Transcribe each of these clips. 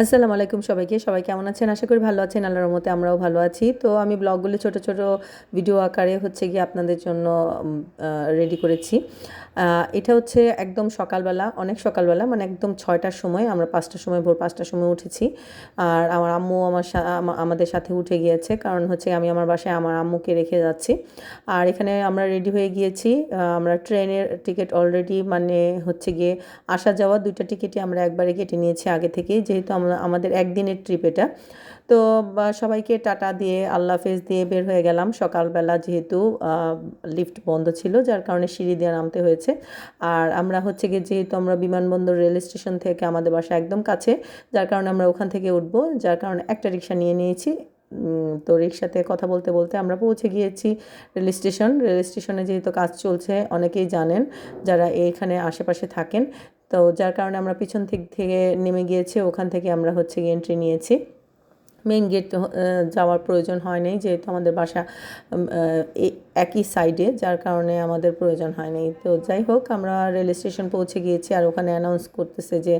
আসসালামু আলাইকুম সবাইকে। সবাই কেমন আছেন? আশা করি ভালো আছেন। আল্লাহর রহমতে আমরাও ভালো আছি। তো আমি ব্লগগুলো ছোট, ছোট ভিডিও আকারে হচ্ছে গিয়ে আপনাদের জন্য রেডি করেছি। এটা হচ্ছে একদম সকালবেলা, অনেক সকালবেলা মানে একদম ৬টার সময় আমরা ৫টার সময় ভোর ৫টার সময় উঠেছি। আর আমার আম্মু আমাদের সাথে উঠে গিয়েছে। কারণ হচ্ছে আমি আমার বাসায় আমার আম্মুকে রেখে যাচ্ছি। আর এখানে আমরা রেডি হয়ে গিয়েছি। আমরা ট্রেনের টিকিট অলরেডি মানে হচ্ছে গিয়ে আসা যাওয়া ২টা টিকিটই আমরা একবারে কেটে নিয়েছি আগে থেকেই, যেহেতু আমাদের একদিনের ট্রিপ এটা। তো সবাইকে টাটা দিয়ে আল্লাহ হাফেজ দিয়ে বের হয়ে গেলাম সকালবেলা, যেহেতু লিফট বন্ধ ছিল যার কারণে সিঁড়ি দিয়ে নামতে হয়েছে। আর আমরা হচ্ছে গিয়ে যেহেতু আমরা বিমানবন্দর রেল স্টেশন থেকে আমাদের বাসা একদম কাছে, যার কারণে আমরা ওখান থেকে উঠবো, যার কারণে একটা রিক্সা নিয়ে নিয়েছি। তো রিক্সাতে কথা বলতে বলতে আমরা পৌঁছে গিয়েছি রেল স্টেশনে যেহেতু কাজ চলছে, অনেকেই জানেন যারা এইখানে আশেপাশে থাকেন। তো যার কারণে আমরা পিছন থেকে নেমে গিয়েছি, ওখান থেকে আমরা হচ্ছে গিয়ে এন্ট্রি নিয়েছি। মেইন গেট যাওয়ার প্রয়োজন হয়নি, যেহেতু আমাদের বাসা একই সাইডে, যার কারণে আমাদের প্রয়োজন হয়নি। তো যাই হোক, আমরা রেল স্টেশন পৌঁছে গিয়েছি আর ওখানে অ্যানাউন্স করতেছে যে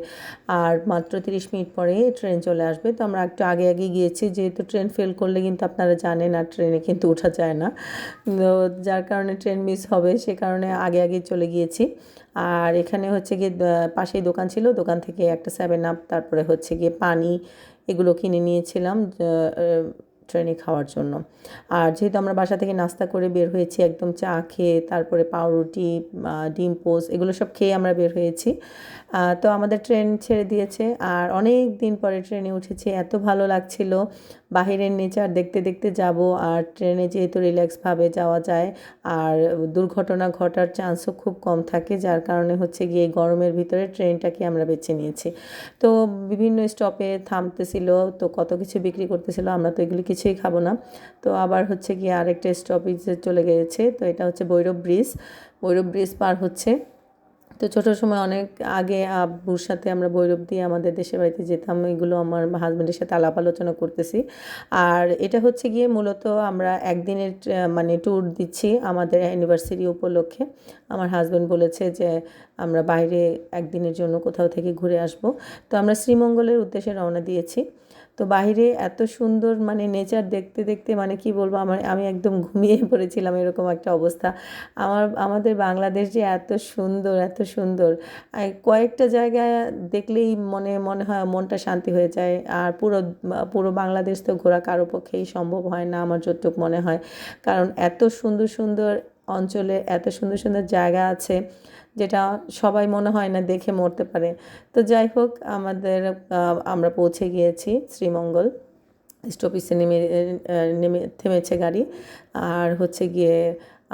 আর মাত্র 30 মিনিট পরে ট্রেন চলে আসবে। তো আমরা একটু আগে আগে গিয়েছি, যেহেতু ট্রেন ফেল করলে কিন্তু আপনারা জানেন আর ট্রেনে কিন্তু ওঠা যায় না। তো যার কারণে ট্রেন মিস হবে, সে কারণে আগে আগে চলে গিয়েছি। আর এখানে হচ্ছে গিয়ে পাশেই দোকান ছিল, দোকান থেকে একটা 7 আপ তারপরে হচ্ছে গিয়ে পানি এগুলো কিনে নিয়েছিলাম ট্রেনে খাওয়ার জন্য। আর যেহেতু আমরা বাসা থেকে নাস্তা করে বের হয়েছি, একদম চা খেয়ে তারপরে পাউরুটি, ডিম পোস্ট এগুলো সব খেয়ে আমরা বের হয়েছি। তো আমাদের ট্রেন ছেড়ে দিয়েছে আর অনেক দিন পরে ট্রেনে উঠেছি, এত ভালো লাগছিল। বাহিরের নেচার দেখতে দেখতে যাব, আর ট্রেনে যেহেতু রিল্যাক্সভাবে যাওয়া যায় আর দুর্ঘটনা ঘটার চান্সও খুব কম থাকে, যার কারণে হচ্ছে গিয়ে গরমের ভিতরে ট্রেনটাকে আমরা বেছে নিয়েছি। তো বিভিন্ন স্টপে থামতেছিল, তো কত কিছু বিক্রি করতেছিল, আমরা তো এগুলি কিছুই খাবো না। তো আবার হচ্ছে গিয়ে আরেকটা স্টপেজে চলে গিয়েছে, তো এটা হচ্ছে ভৈরব ব্রিজ। ভৈরব ব্রিজ পার হচ্ছে। তো ছোটোর সময় অনেক আগে আব্বুর সাথে আমরা ভৈরব দিয়ে আমাদের দেশের বাড়িতে যেতাম, এগুলো আমার হাজব্যান্ডের সাথে আলাপ আলোচনা করতেছি। আর এটা হচ্ছে গিয়ে মূলত আমরা একদিনের মানে ট্যুর দিচ্ছি আমাদের অ্যানিভার্সারি উপলক্ষে। আমার হাজব্যান্ড বলেছে যে আমরা বাইরে একদিনের জন্য কোথাও থেকে ঘুরে আসব। তো আমরা শ্রীমঙ্গলের উদ্দেশ্যে রওনা দিয়েছি। তো বাইরে এত সুন্দর মানে নেচার দেখতে দেখতে মানে কি বলবো, আমি একদম ঘুমিয়ে পড়েছিলাম, এরকম একটা অবস্থা। আমাদের বাংলাদেশ যে এত সুন্দর, এত সুন্দর, কয়েকটা জায়গায় দেখলেই মনে হয় মনটা শান্তি হয়ে যায়। আর পুরো পুরো বাংলাদেশ তো ঘোরা কারো পক্ষেই সম্ভব হয় না আমার যতটুকু মনে হয়, কারণ এত সুন্দর সুন্দর অঞ্চলে এত সুন্দর সুন্দর জায়গা আছে, যেটা সবাই মনে হয় না দেখে মরতে পারে। তো যাই হোক, আমরা পৌঁছে গিয়েছি শ্রীমঙ্গল স্টপেজে নেমে থেমেছে গাড়ি। আর হচ্ছে গিয়ে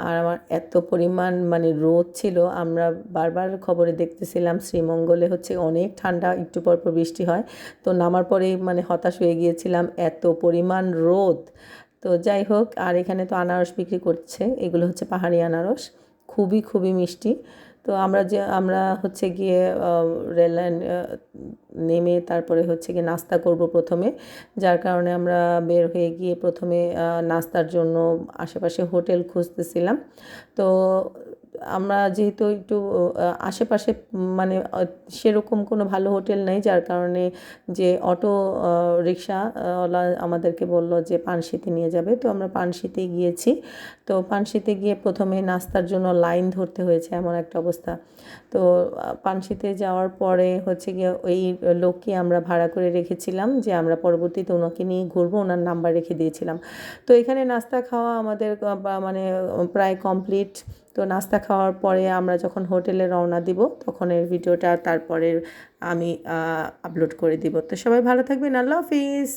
আর আমার এত পরিমাণ মানে রোদ ছিল, আমরা বারবার খবরে দেখতেছিলাম শ্রীমঙ্গলে হচ্ছে অনেক ঠান্ডা, একটু পর পর বৃষ্টি হয়। তো নামার পরেই মানে হতাশ হয়ে গিয়েছিলাম, এত পরিমাণ রোদ। তো যাই হোক, আর এখানে তো আনারস বিক্রি করছে, এগুলো হচ্ছে পাহাড়ি আনারস, খুবই খুবই মিষ্টি। তো আমরা হচ্ছে গিয়ে রেল লাইন নেমে তারপরে হচ্ছে গিয়ে নাস্তা করব প্রথমে, যার কারণে আমরা বের হয়ে গিয়ে প্রথমে নাস্তার জন্য আশেপাশে হোটেল খুঁজতেছিলাম। তো আমরা যেহেতু একটু আশেপাশে মানে সেরকম কোনো ভালো হোটেল নেই, যার কারণে যে অটো রিক্সাওয়ালা আমাদেরকে বলল যে পানশিতে নিয়ে যাবে। তো আমরা পানশিতে গিয়েছি। তো পানশিতে গিয়ে প্রথমে নাস্তার জন্য লাইন ধরতে হয়েছে, এমন একটা অবস্থা। তো পানশিতে যাওয়ার পরে হচ্ছে গিয়ে ওই লোককে আমরা ভাড়া করে রেখেছিলাম, যে আমরা পরবর্তীতে ওনাকে নিয়ে ঘুরবো, ওনার নাম্বার রেখে দিয়েছিলাম। তো এখানে নাস্তা খাওয়া আমাদের মানে প্রায় কমপ্লিট। তো নাস্তা খাওয়ার পরে আমরা যখন হোটেলে রওনা দিব, তখন এর ভিডিওটা তারপরে আমি আপলোড করে দিব। তো সবাই ভালো থাকবেন, আল্লাহ হাফিজ।